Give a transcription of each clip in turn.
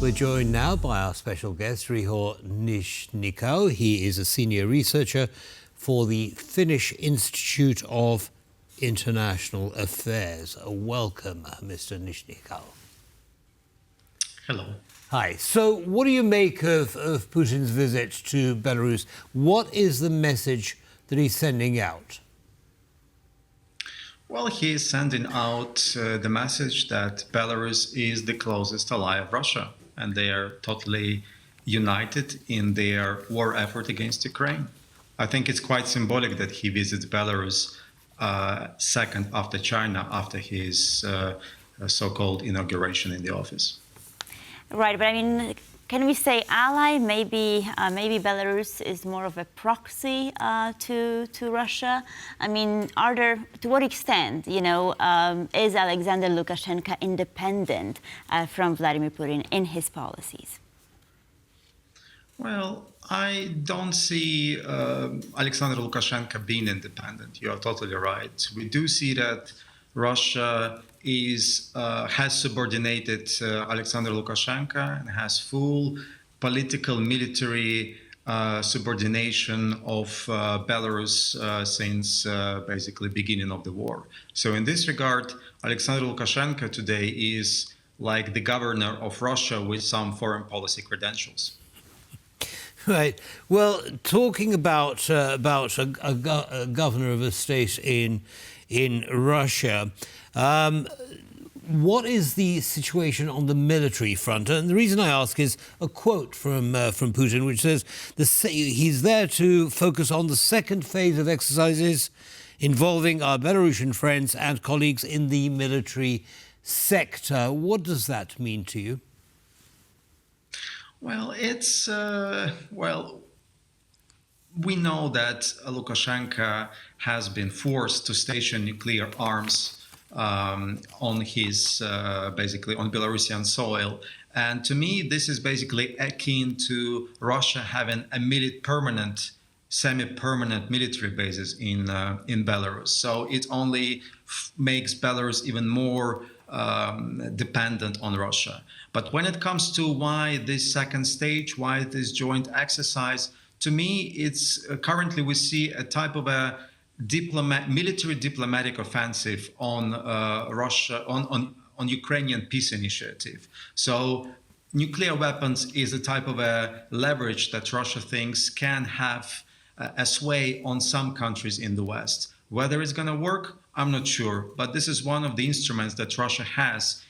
We're joined now by our special guest, Ryhor Nizhnikau. He is a senior researcher for the Finnish Institute of International Affairs. Welcome, Mr. Nizhnikau. Hello. Hi. So what do you make of Putin's visit to Belarus? What is the message that he's sending out? Well, he is sending out the message that Belarus is the closest ally of Russia, and they are totally united in their war effort against Ukraine. I think it's quite symbolic that he visits Belarus second after China, after his so-called inauguration in the office. Right, but I mean, can we say ally? Maybe Belarus is more of a proxy to Russia. I mean, to what extent, is Alexander Lukashenko independent from Vladimir Putin in his policies? Well, I don't see Alexander Lukashenko being independent. You are totally right. We do see that Russia has subordinated Alexander Lukashenko and has full political military subordination of Belarus since basically beginning of the war. So in this regard, Alexander Lukashenko today is like the governor of Russia with some foreign policy credentials. Right. Well, talking about a governor of a state in Russia, what is the situation on the military front? And the reason I ask is a quote from Putin, which says he's there to focus on the second phase of exercises involving our Belarusian friends and colleagues in the military sector. What does that mean to you? Well, we know that Lukashenko has been forced to station nuclear arms on his basically on Belarusian soil, and to me, this is basically akin to Russia having a permanent, semi-permanent military bases in Belarus. So it only makes Belarus even more dependent on Russia. But when it comes to why this second stage, why this joint exercise, to me, it's currently we see a type of a military diplomatic offensive on Russia, on Ukrainian peace initiative. So nuclear weapons is a type of a leverage that Russia thinks can have a sway on some countries in the West. Whether it's going to work, I'm not sure. But this is one of the instruments that Russia has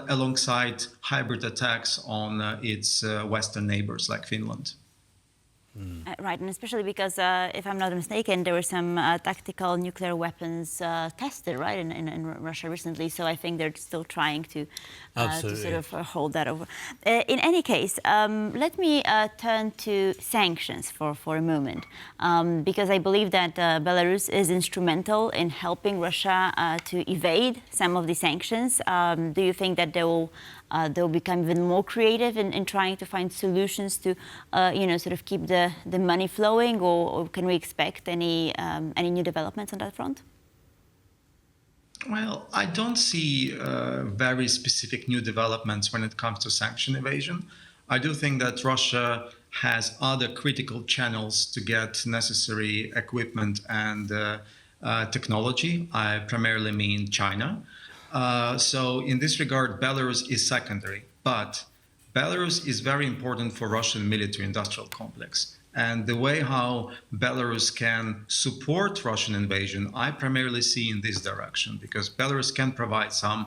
alongside hybrid attacks on its Western neighbors like Finland. Right, and especially because, if I'm not mistaken, there were some tactical nuclear weapons tested, right, in Russia recently. So I think they're still trying to sort of hold that over. In any case, let me turn to sanctions for a moment, because I believe that Belarus is instrumental in helping Russia to evade some of the sanctions. Do you think that they'll become even more creative in trying to find solutions to, sort of keep the money flowing, or can we expect any new developments on that front? Well, I don't see very specific new developments when it comes to sanction evasion. I do think that Russia has other critical channels to get necessary equipment and technology. I primarily mean China. So in this regard, Belarus is secondary, but Belarus is very important for Russian military-industrial complex. And the way how Belarus can support Russian invasion, I primarily see in this direction, because Belarus can provide some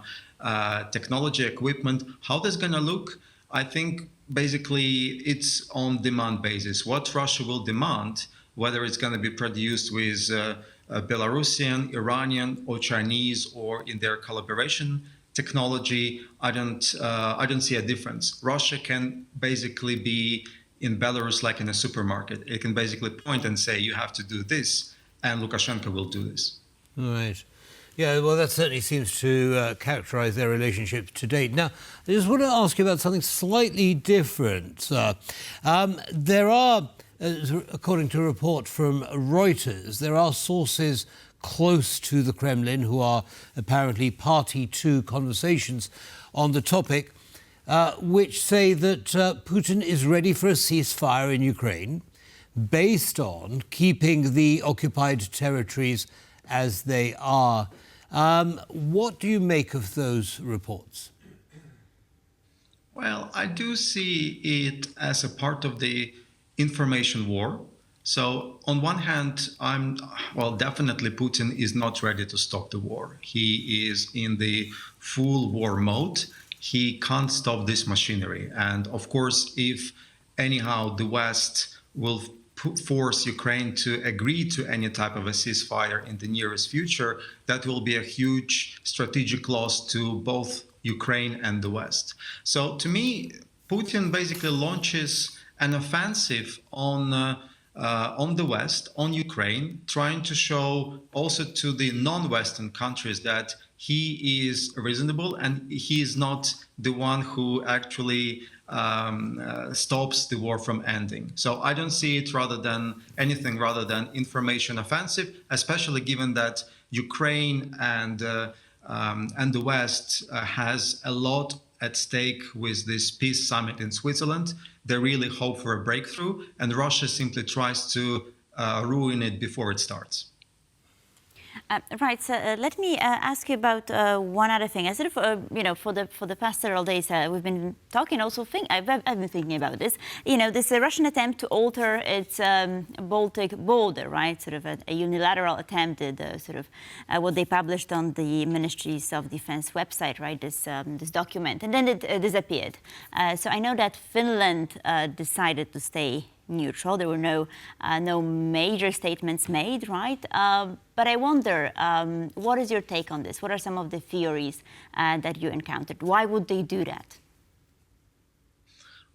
technology, equipment. How that's going to look, I think basically it's on demand basis. What Russia will demand, whether it's going to be produced with Belarusian, Iranian, or Chinese, or in their collaboration technology, I don't see a difference. Russia can basically be in Belarus like in a supermarket. It can basically point and say, you have to do this, and Lukashenko will do this. Right. Yeah, well, that certainly seems to characterize their relationship to date. Now, I just want to ask you about something slightly different. There are, according to a report from Reuters, there are sources close to the Kremlin who are apparently party to conversations on the topic, which say that Putin is ready for a ceasefire in Ukraine based on keeping the occupied territories as they are. What do you make of those reports? Well, I do see it as a part of the information war. So on one hand, definitely Putin is not ready to stop the war. He is in the full war mode. He can't stop this machinery. And of course, if anyhow the West will force Ukraine to agree to any type of a ceasefire in the nearest future, that will be a huge strategic loss to both Ukraine and the West. So to me, Putin basically launches an offensive on the West, on Ukraine, trying to show also to the non-Western countries that he is reasonable and he is not the one who actually stops the war from ending. So I don't see it anything rather than information offensive, especially given that Ukraine and the West has a lot at stake with this peace summit in Switzerland. They really hope for a breakthrough, and Russia simply tries to ruin it before it starts. Right. So let me ask you about one other thing. I sort of, for the past several days, we've been talking. I've been thinking about this. This Russian attempt to alter its Baltic border, right? Sort of a unilateral attempt. What they published on the Ministries of Defense website, right? This document, and then it disappeared. So I know that Finland decided to stay neutral. There were no major statements made, right? But I wonder, what is your take on this? What are some of the theories that you encountered? Why would they do that?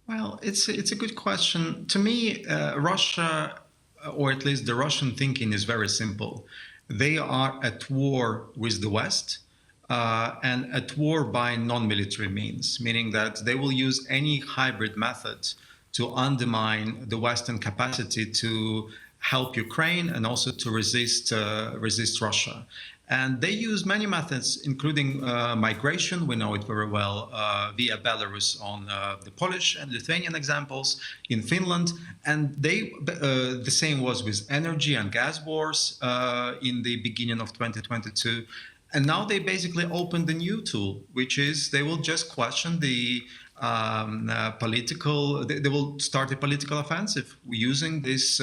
Well, it's a good question. To me, Russia, or at least the Russian thinking, is very simple. They are at war with the West, and at war by non-military means, meaning that they will use any hybrid method to undermine the Western capacity to help Ukraine and also to resist Russia. And they use many methods, including migration. We know it very well via Belarus on the Polish and Lithuanian examples, in Finland. And the same was with energy and gas wars in the beginning of 2022. And now they basically opened a new tool, which is they will just question the they will start a political offensive using this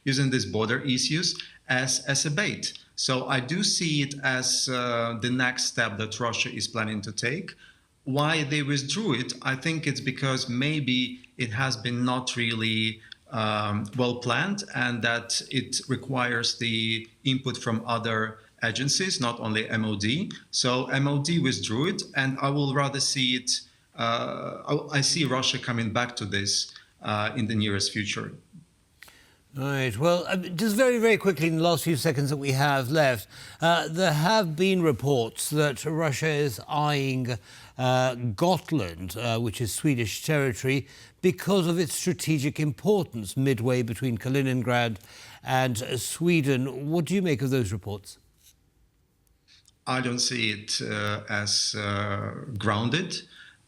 using these border issues as a bait. So I do see it as the next step that Russia is planning to take. Why they withdrew it, I think it's because maybe it has been not really well planned, and that it requires the input from other agencies, not only MOD. So MOD withdrew it, and I will rather see it. I see Russia coming back to this in the nearest future. Right. Well, just very, very quickly in the last few seconds that we have left, there have been reports that Russia is eyeing Gotland, which is Swedish territory, because of its strategic importance midway between Kaliningrad and Sweden. What do you make of those reports? I don't see it as grounded.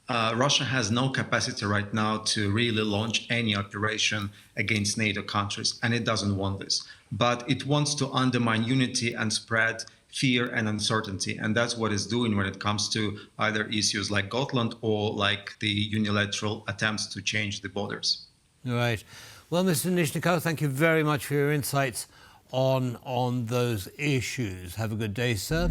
Russia has no capacity right now to really launch any operation against NATO countries, and it doesn't want this. But it wants to undermine unity and spread fear and uncertainty, and that's what it's doing when it comes to either issues like Gotland or like the unilateral attempts to change the borders. All right. Well, Mr. Nizhnikau, thank you very much for your insights on those issues. Have a good day, sir.